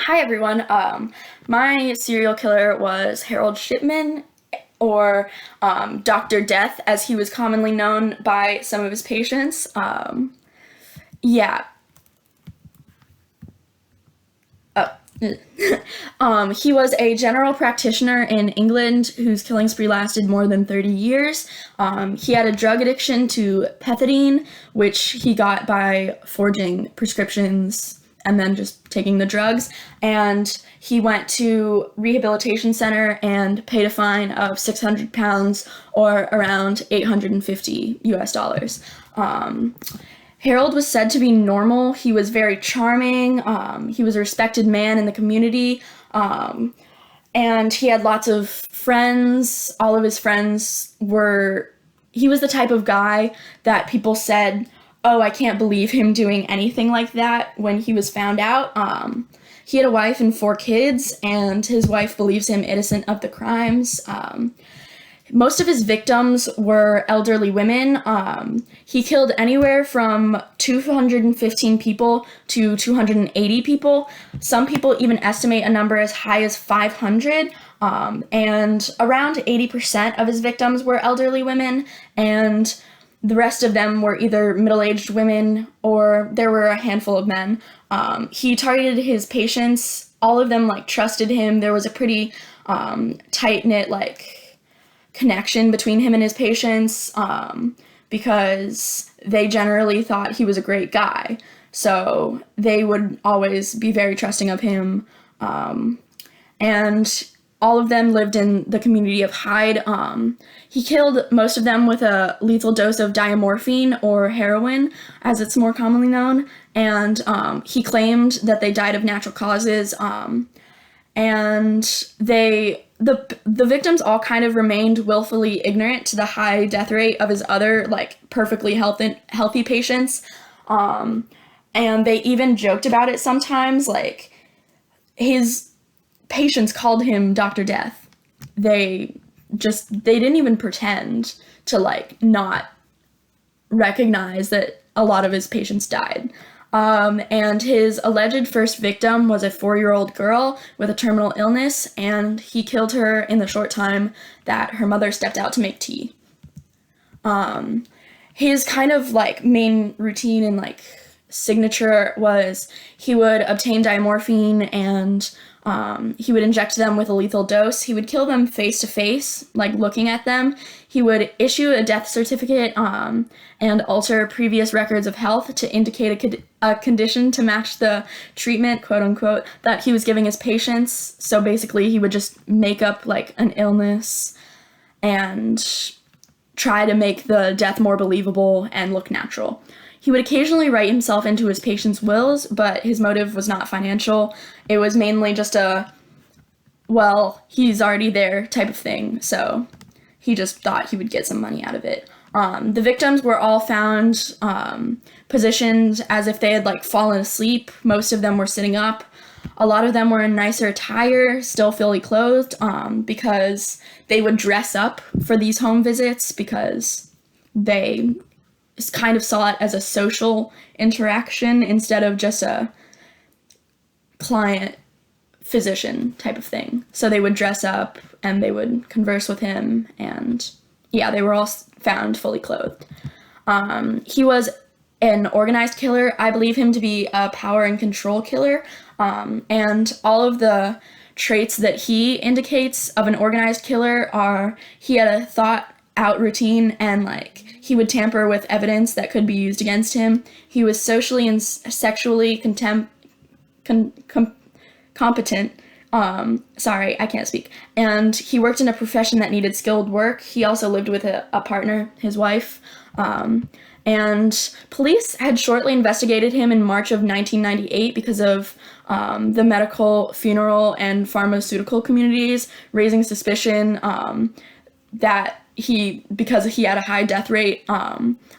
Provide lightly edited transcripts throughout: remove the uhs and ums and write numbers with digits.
Hi everyone. My serial killer was Harold Shipman, or Dr. Death, as he was commonly known by some of his patients. Yeah. Oh. He was a general practitioner in England whose killing spree lasted more than 30 years. He had a drug addiction to pethidine, which he got by forging prescriptions and then just taking the drugs. And he went to rehabilitation center and paid a fine of 600 pounds or around 850 US dollars. Harold was said to be normal. He was very charming. He was a respected man in the community. And he had lots of friends. All of his friends were, he was the type of guy that people said, oh, I can't believe him doing anything like that when he was found out. He had a wife and 4 kids, and his wife believes him innocent of the crimes. Most of his victims were elderly women. He killed anywhere from 215 people to 280 people. Some people even estimate a number as high as 500. And around 80% of his victims were elderly women, and the rest of them were either middle-aged women or there were a handful of men. He targeted his patients. All of them trusted him. There was a pretty tight-knit connection between him and his patients, because they generally thought he was a great guy. So they would always be very trusting of him. And all of them lived in the community of Hyde. He killed most of them with a lethal dose of diamorphine, or heroin, as it's more commonly known. And he claimed that they died of natural causes. And the victims all kind of remained willfully ignorant to the high death rate of his other perfectly healthy patients. And they even joked about it sometimes. His patients called him Dr. Death. They didn't even pretend to not recognize that a lot of his patients died. And his alleged first victim was a 4-year-old girl with a terminal illness, and he killed her in the short time that her mother stepped out to make tea. His kind of main routine and signature was he would obtain diamorphine and he would inject them with a lethal dose. He would kill them face to face, looking at them. He would issue a death certificate and alter previous records of health to indicate a condition to match the treatment, quote unquote, that he was giving his patients. So basically, he would just make up an illness and try to make the death more believable and look natural. He would occasionally write himself into his patients' wills, but his motive was not financial. It was mainly just he's already there type of thing, so he just thought he would get some money out of it. The victims were all found positioned as if they had fallen asleep. Most of them were sitting up. A lot of them were in nicer attire, still fully clothed, because they would dress up for these home visits because they kind of saw it as a social interaction instead of just a client-physician type of thing. So they would dress up and they would converse with him, and yeah, they were all found fully clothed. He was an organized killer. I believe him to be a power and control killer, and all of the traits that he indicates of an organized killer are he had a thought-out routine, and he would tamper with evidence that could be used against him. He was socially and sexually competent. Sorry, I can't speak. And he worked in a profession that needed skilled work. He also lived with a partner, his wife. And police had shortly investigated him in March of 1998 because of the medical, funeral, and pharmaceutical communities raising suspicion that because he had a high death rate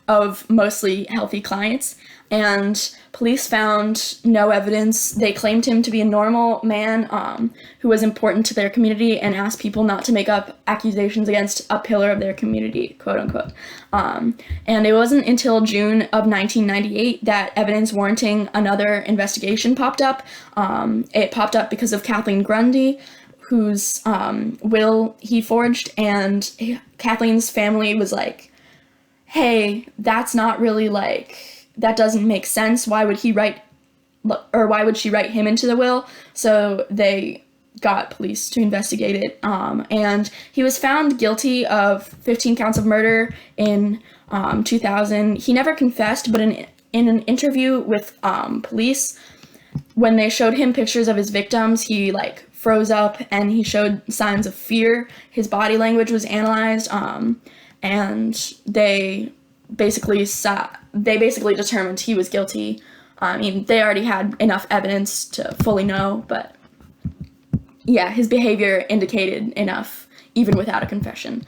of mostly healthy clients, and police found no evidence. They claimed him to be a normal man who was important to their community, and asked people not to make up accusations against a pillar of their community, quote unquote. And it wasn't until June of 1998 that evidence warranting another investigation popped up. It popped up because of Kathleen Grundy, whose will he forged, and Kathleen's family was like, hey, that's not really that doesn't make sense. Why would she write him into the will? So they got police to investigate it, and he was found guilty of 15 counts of murder in 2000. He never confessed, but in an interview with police, when they showed him pictures of his victims, he froze up and he showed signs of fear. His body language was analyzed, and they basically determined he was guilty. I mean, they already had enough evidence to fully know, but yeah, his behavior indicated enough, even without a confession.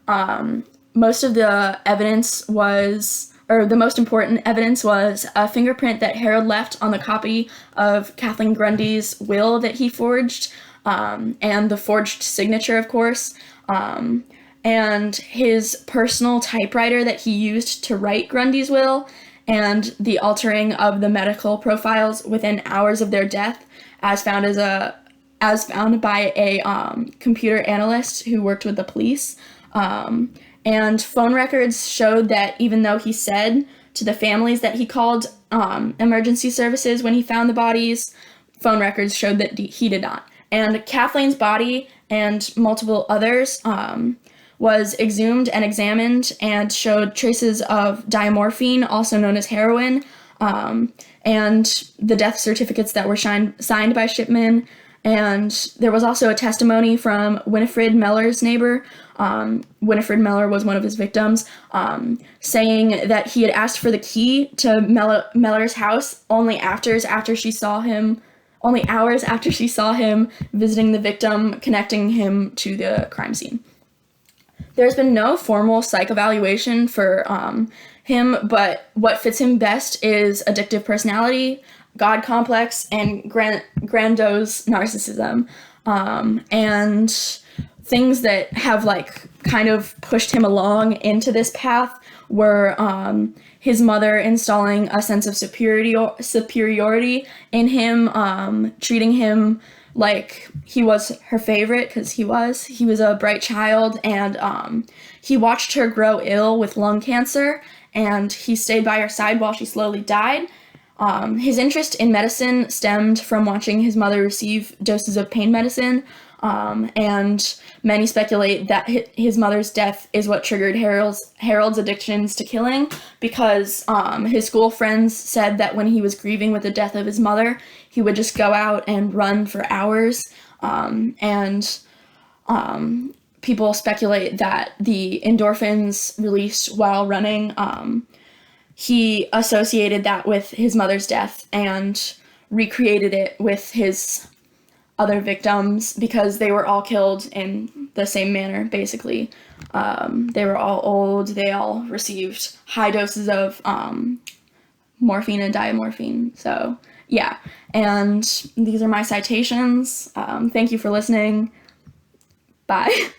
Most of the evidence the most important evidence was a fingerprint that Harold left on the copy of Kathleen Grundy's will that he forged, and the forged signature, of course, and his personal typewriter that he used to write Grundy's will, and the altering of the medical profiles within hours of their death, as found by a computer analyst who worked with the police. And phone records showed that even though he said to the families that he called emergency services when he found the bodies, phone records showed that he did not. And Kathleen's body and multiple others was exhumed and examined and showed traces of diamorphine, also known as heroin, and the death certificates that were signed by Shipman. And there was also a testimony from Winifred Meller's neighbor. Winifred Meller was one of his victims, saying that he had asked for the key to Meller's house only hours after she saw him visiting the victim, connecting him to the crime scene. There's been no formal psych evaluation for him, but what fits him best is addictive personality, God complex, and grandiose narcissism, and things that have kind of pushed him along into this path were his mother installing a sense of superiority in him, treating him like he was her favorite, because he was a bright child, and he watched her grow ill with lung cancer, and he stayed by her side while she slowly died. His interest in medicine stemmed from watching his mother receive doses of pain medicine, and many speculate that his mother's death is what triggered Harold's addictions to killing, because his school friends said that when he was grieving with the death of his mother, he would just go out and run for hours, and people speculate that the endorphins released while running, he associated that with his mother's death and recreated it with his other victims, because they were all killed in the same manner, basically. They were all old. They all received high doses of morphine and diamorphine. So, yeah. And these are my citations. Thank you for listening. Bye.